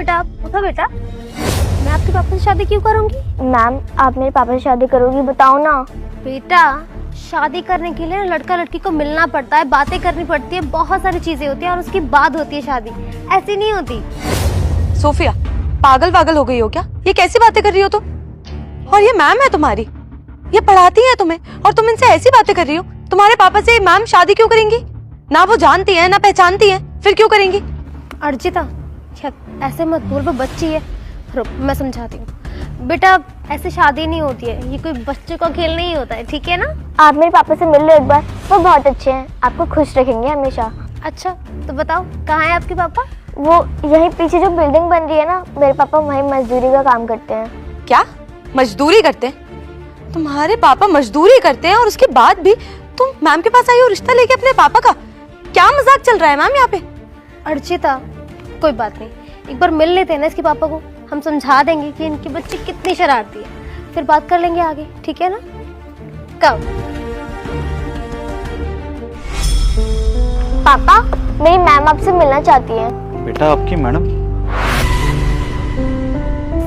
बेटा, उठो बेटा। मैं आपके पापा से शादी क्यों करूंगी? मैम आप मेरे पापा से शादी करोगी, बताओ ना। बेटा शादी करने के लिए ना लड़का लड़की को मिलना पड़ता है, बातें करनी पड़ती है, बहुत सारी चीजें होती है और उसके बाद होती है शादी, ऐसी नहीं होती। सोफिया पागल हो गई हो क्या? ये कैसी बातें कर रही हो तुम? और ये मैम है तुम्हारी, ये पढ़ाती है तुम्हें और तुम इनसे ऐसी बातें कर रही हो? तुम्हारे पापा से मैम शादी क्यों करेंगी? ना वो जानती है ना पहचानती है, फिर क्यों करेंगी? अर्जिता ऐसे मत बोल, वो बच्ची है। रुक मैं समझाती हूँ। बेटा ऐसे शादी नहीं होती है, ये कोई बच्चे का खेल नहीं होता है, ठीक है ना? आप मेरे पापा से मिल लो एक बार, वो बहुत अच्छे हैं, आपको खुश रखेंगे हमेशा। अच्छा तो बताओ कहाँ है आपके पापा? वो यहीं पीछे जो बिल्डिंग बन रही है ना, मेरे पापा वहीं मजदूरी का काम करते हैं। क्या मजदूरी करते हैं? तुम्हारे पापा मजदूरी करते हैं और उसके बाद भी तुम मैम के पास आई हो रिश्ता लेके अपने पापा का? क्या मजाक चल रहा है मैम यहाँ पे? अर्चिता कोई बात नहीं, एक बार मिल लेते हैं ना इसके पापा को, हम समझा देंगे कि इनकी बच्ची कितनी शरारती है, फिर बात कर लेंगे आगे, ठीक है ना? कब? पापा मेरी मैम आपसे मिलना चाहती है। बेटा आपकी मैडम?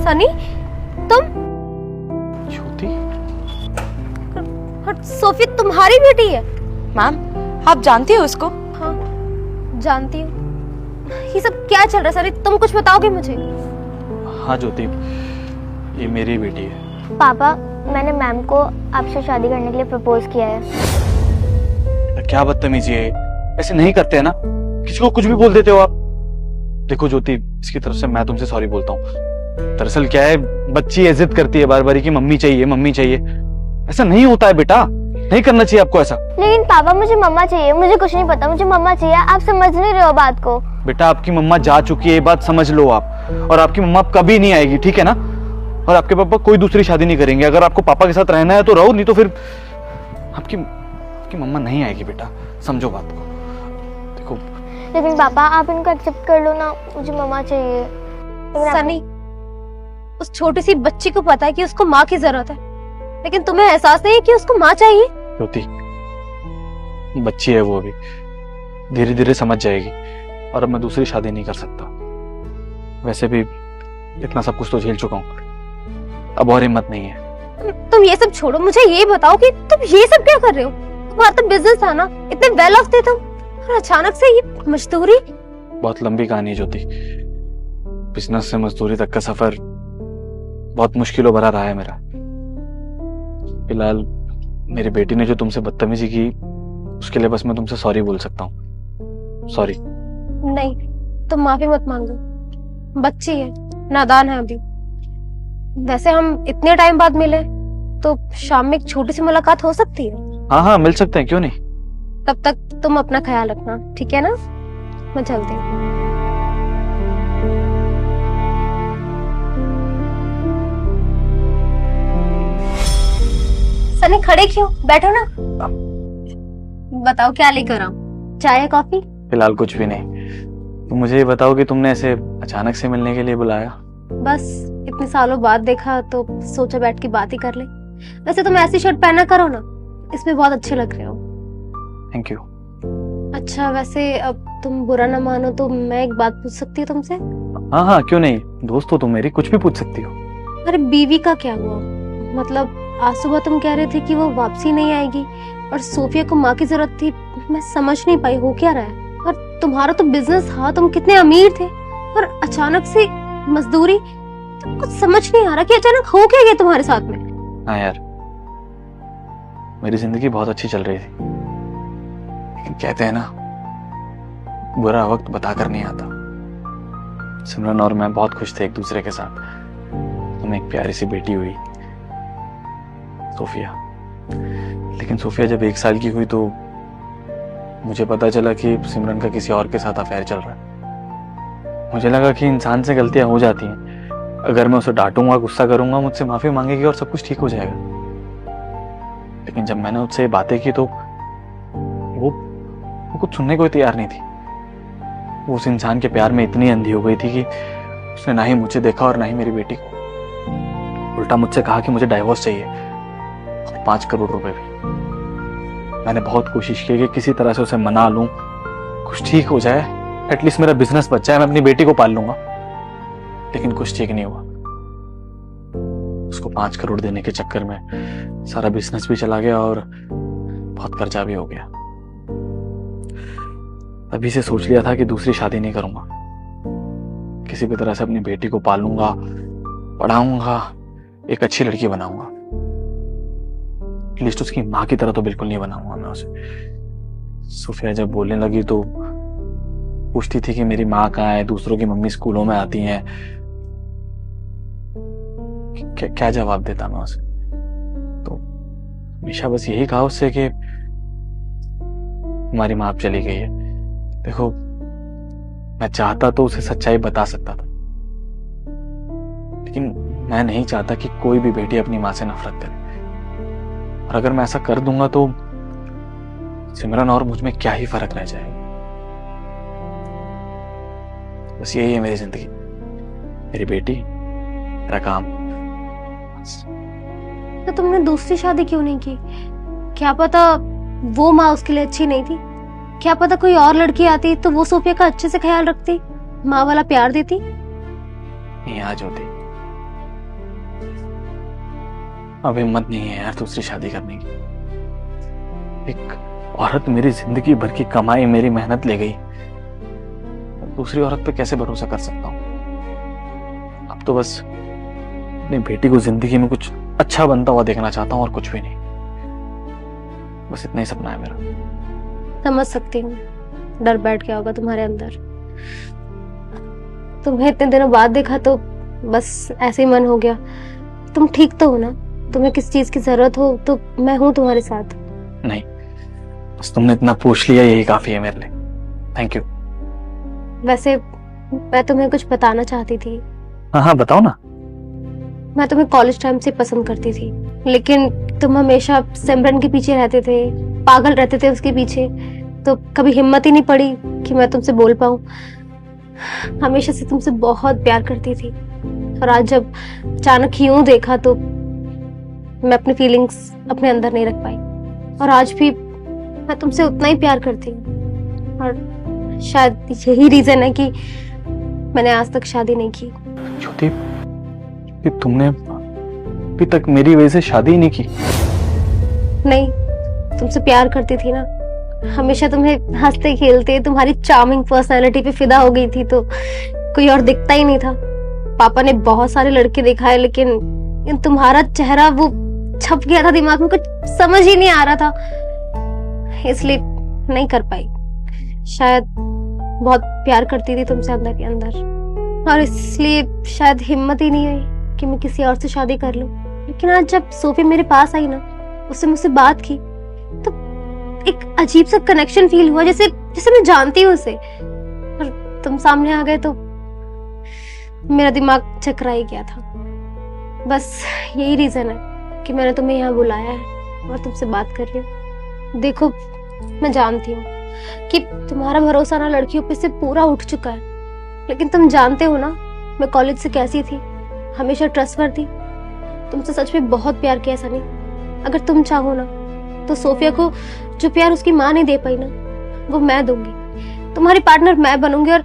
सनी तुम? ज्योति? सोफी तुम्हारी बेटी है? मैम आप जानती हो उसको? हाँ जानती हूँ। ये सब क्या चल रहा है सनी, तुम कुछ बताओगे मुझे? हाँ ज्योति, ये मेरी बेटी है। पापा मैंने मैम को आपसे शादी करने के लिए प्रपोज किया है। क्या बदतमीजी है, ऐसे नहीं करते हैं ना, किसी को कुछ भी बोल देते हो आप। देखो ज्योति, इसकी तरफ से मैं तुमसे सॉरी बोलता हूँ। दरअसल क्या है, बच्ची जिद करती है बार बार कि मम्मी चाहिए मम्मी चाहिए। ऐसा नहीं होता है बेटा, नहीं करना चाहिए आपको ऐसा। लेकिन पापा मुझे मम्मा चाहिए, मुझे कुछ नहीं पता, मुझे मम्मा चाहिए। आप समझ नहीं रहे हो बात को। बेटा आपकी मम्मा जा चुकी है, ये बात समझ लो आप, और आपकी मम्मा अब कभी नहीं आएगी, ठीक है ना? और आपके पापा कोई दूसरी शादी नहीं करेंगे। अगर आपको पापा के साथ रहना है तो रहो, नहीं तो फिर आपकी मम्मा नहीं आएगी बेटा, समझो बात को। देखो लेकिन पापा आप इनको एक्सेप्ट कर लो ना, मुझे मम्मा चाहिए। सनी उस छोटी सी बच्ची को पता है कि उसको माँ की जरूरत है, लेकिन तुम्हें एहसास नहीं है कि उसको माँ चाहिए? ज्योति बच्ची है वो, अभी धीरे धीरे समझ जाएगी, और अब मैं दूसरी शादी नहीं कर सकता। वैसे भी इतना सब कुछ तो झेल चुका हूँ, अब और हिम्मत नहीं है। तुम ये सब छोड़ो, मुझे ये बताओ कि तुम ये सब क्या कर रहे हो? तुम्हारा तो बिजनेस था ना, इतने वेल ऑफ थे तुम, और अचानक से ये मजदूरी। बहुत लंबी कहानी है ज्योति, बिजनेस से मजदूरी तक का सफर बहुत मुश्किलों भरा रहा है मेरा। फिलहाल मेरी बेटी ने जो तुमसे बदतमीजी की, उसके लिए बस मैं तुमसे सॉरी बोल सकता हूँ। सॉरी। नहीं तुम माफी मत मांगो, बच्ची है, नादान है अभी। वैसे हम इतने टाइम बाद मिले तो शाम में एक छोटी सी मुलाकात हो सकती है। हाँ हाँ मिल सकते हैं, क्यों नहीं। तब तक तुम अपना ख्याल रखना, ठीक है ना? मैं चलती हूँ। सनी खड़े क्यों, बैठो ना। बताओ क्या लेकर आऊं, चाय या कॉफी? फिलहाल कुछ भी नहीं। तो मुझे ये बताओ कि तुमने ऐसे अचानक से मिलने के लिए बुलाया? बस इतने सालों बाद देखा तो सोचा बैठ के बात ही कर ले। वैसे तुम ऐसी शर्ट पहना करो ना, इसमें बहुत अच्छे लग रहे हो। Thank you. अच्छा वैसे अब तुम बुरा ना मानो तो मैं एक बात पूछ सकती हूँ तुमसे? हाँ हाँ क्यों नहीं, दोस्त हो तुम मेरी, कुछ भी पूछ सकती हो। अरे बीवी का क्या हुआ? मतलब आज सुबह तुम कह रहे थे कि वो वापसी नहीं आएगी और सोफिया को माँ की जरूरत थी, मैं समझ नहीं पाई हो क्या रहा है। और तुम्हारा तो बिजनेस था, तुम कितने अमीर थे, और अचानक से मजदूरी। तो कुछ समझ नहीं आ रहा कि अचानक हो क्या गया तुम्हारे साथ में? हाँ यार, मेरी जिंदगी बहुत अच्छी चल रही थी, लेकिन कहते हैं ना, बुरा वक्त बताकर नहीं आता। सिमरन और मैं बहुत खुश थे एक दूसरे के साथ, हमें एक प्यारी सी बेटी हुई, सोफिया। लेकिन सोफिया जब 1 साल की हुई तो मुझे पता चला कि सिमरन का किसी और के साथ अफेयर चल रहा है। मुझे लगा कि इंसान से गलतियां हो जाती हैं, अगर मैं उसे डांटूंगा, गुस्सा करूंगा, मुझसे माफी मांगेगी और सब कुछ ठीक हो जाएगा। लेकिन जब मैंने उससे बातें की तो वो कुछ सुनने को तैयार नहीं थी। वो उस इंसान के प्यार में इतनी अंधी हो गई थी कि उसने ना ही मुझे देखा और ना ही मेरी बेटी को। उल्टा मुझसे कहा कि मुझे डाइवोर्स चाहिए, 5 करोड़ रुपए भी। मैंने बहुत कोशिश की कि किसी तरह से उसे मना लूं, कुछ ठीक हो जाए, एटलीस्ट मेरा बिजनेस बच जाए, मैं अपनी बेटी को पाल लूंगा। लेकिन कुछ ठीक नहीं हुआ। उसको 5 करोड़ देने के चक्कर में सारा बिजनेस भी चला गया और बहुत कर्जा भी हो गया। अभी से सोच लिया था कि दूसरी शादी नहीं करूंगा, किसी भी तरह से अपनी बेटी को पालूंगा, पढ़ाऊंगा, एक अच्छी लड़की बनाऊंगा। एटलीस्ट उसकी माँ की तरह तो बिल्कुल नहीं बनाऊंगा मैं उसे। सोफिया जब बोलने लगी तो पूछती थी कि मेरी माँ कहाँ है, दूसरों की मम्मी स्कूलों में आती हैं। क्या जवाब देता मैं उसे? तो हमेशा बस यही कहा उससे कि हमारी माँ अब चली गई है। देखो, मैं चाहता तो उसे सच्चाई बता सकता था, लेकिन मैं नहीं चाहता कि कोई भी बेटी अपनी माँ से नफरत करे। और अगर मैं ऐसा कर दूंगा तो सिमरन और मुझ में क्या ही फर्क रह जाएगा। बस यही है मेरी जिंदगी, मेरी बेटी, मेरा काम। तो तुमने दूसरी शादी क्यों नहीं की? क्या पता वो माँ उसके लिए अच्छी नहीं थी, क्या पता कोई और लड़की आती तो वो सोफिया का अच्छे से ख्याल रखती, माँ वाला प्यार देती। नहीं आज होती। अब हिम्मत नहीं है यार दूसरी शादी करने की। एक औरत मेरी जिंदगी भर की कमाई, मेरी मेहनत ले गई, दूसरी औरत पे कैसे भरोसा कर सकता हूँ? अब तो बस अपनी बेटी को जिंदगी में कुछ अच्छा बनता हुआ देखना चाहता हूँ और कुछ भी नहीं। बस इतना ही सपना है मेरा। समझ सकती हूँ डर बैठ गया होगा तुम्हारे अंदर। तुम्हें इतने दिनों बाद देखा तो बस ऐसे ही मन हो गया। तुम ठीक तो हो ना? तुम्हें किस चीज की जरूरत हो तो मैं हूं तुम्हारे साथ। नहीं, बस तुमने इतना पूछ लिया यही काफी है मेरे लिए। Thank you. वैसे मैं तुम्हें कुछ बताना चाहती थी। हाँ हाँ बताओ ना। मैं तुम्हें कॉलेज टाइम से पसंद करती थी, लेकिन तुम हमेशा सिमरन के पीछे रहते थे, पागल रहते थे उसके पीछे, तो कभी हिम्मत ही नहीं पड़ी कि मैं तुमसे बोल पाऊं। हमेशा से तुमसे बहुत प्यार करती थी, और आज जब अचानक यूं देखा तो मैं अपनी फीलिंग्स अपने अंदर नहीं रख पाई। और आज भी मैं तुमसे उतना ही प्यार करती हूँ, और शायद यही रीजन है कि मैंने आज तक शादी नहीं की। ज्योति, तुमने अभी तक मेरी वजह से शादी ही नहीं की? नहीं, तुमसे प्यार करती थी ना, हमेशा तुम्हें हंसते खेलते, तुम्हारी चार्मिंग पर्सनालिटी पे फिदा हो गई थी, तो कोई और दिखता ही नहीं था। पापा ने बहुत सारे लड़के देखा है, लेकिन तुम्हारा चेहरा वो छप गया था दिमाग में, कुछ समझ ही नहीं आ रहा था, इसलिए नहीं कर पाई। शायद बहुत प्यार करती थी तुमसे अंदर के अंदर, और इसलिए शायद हिम्मत ही नहीं हुई कि मैं किसी और से शादी कर लूं। लेकिन आज जब सोफी मेरे पास आई ना, उससे मुझसे बात की, तो एक अजीब सा कनेक्शन फील हुआ, जैसे मैं जानती हूँ उसे। और तुम सामने आ गए तो मेरा दिमाग चकरा ही गया था। बस यही रीजन है कि मैंने तुम्हें यहाँ बुलाया है और तुमसे बात कर रही हूँ। देखो, मैं जानती हूँ कि तुम्हारा भरोसा ना लड़कियों पे से पूरा उठ चुका है, लेकिन तुम जानते हो ना मैं कॉलेज से कैसी थी, हमेशा ट्रस्टवर्दी। तुमसे सच में बहुत प्यार किया सनी। अगर तुम चाहो ना तो सोफिया को जो प्यार उसकी माँ नहीं दे पाई ना, वो मैं दूंगी। तुम्हारी पार्टनर मैं बनूंगी और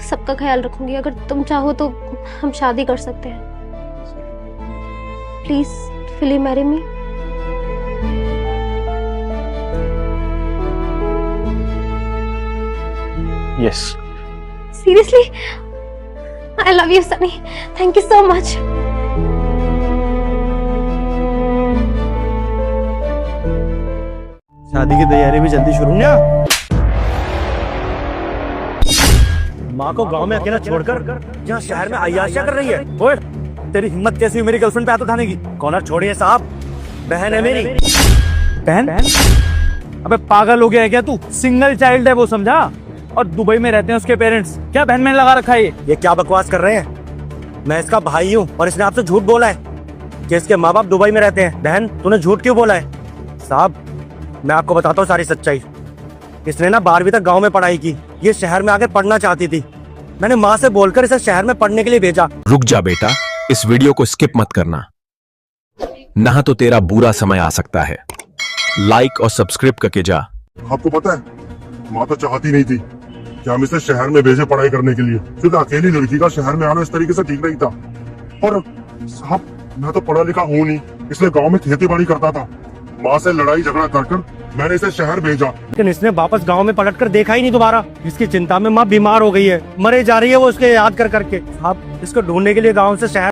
सबका ख्याल रखूंगी। अगर तुम चाहो तो हम शादी कर सकते हैं। Please will you marry me? Yes. Seriously? I love you Sunny, thank you so much. शादी की तैयारी भी जल्दी शुरू ना। माँ को गांव में अकेला छोड़कर यहाँ शहर में अय्याशियां कर रही है। ओए, तेरी हिम्मत कैसी हुई मेरी गर्लफ्रेंड पे हाथ उठाने की? कॉलर छोड़िए साहब, बहन है मेरी। बहन? अबे पागल हो गया है क्या तू? सिंगल चाइल्ड है वो, समझा? और दुबई में रहते हैं उसके पेरेंट्स। क्या बहन मैंने लगा रखा है ये क्या बकवास कर रहे हैं? मैं इसका भाई हूँ और इसने आपसे झूठ बोला है कि इसके माँ बाप दुबई में रहते हैं। बहन, तूने झूठ क्यों बोला है? साहब, मैं आपको बताता हूँ सारी सच्चाई। इसने ना 12वीं तक गांव में पढ़ाई की, ये शहर में आकर पढ़ना चाहती थी। मैंने माँ से बोलकर इसे शहर में पढ़ने के लिए भेजा। रुक जा बेटा, इस वीडियो को स्किप मत करना, ना तो तेरा बुरा समय आ सकता है। लाइक और सब्सक्राइब करके जा। आपको पता है, माँ तो चाहती नहीं थी कि हम इसे शहर में भेजे पढ़ाई करने के लिए। सिर्फ अकेली लड़की का शहर में आना इस तरीके से ठीक नहीं था। और साहब मैं तो पढ़ा लिखा हूँ नहीं, इसलिए गांव में खेती बाड़ी करता था। माँ से लड़ाई झगड़ा कर मैंने इसे शहर भेजा। लेकिन इसने वापस गांव में पलट कर देखा ही नहीं दोबारा। इसकी चिंता में माँ बीमार हो गई है, मरे जा रही है वो उसके याद कर करके। आप इसको ढूंढने के लिए गांव से शहर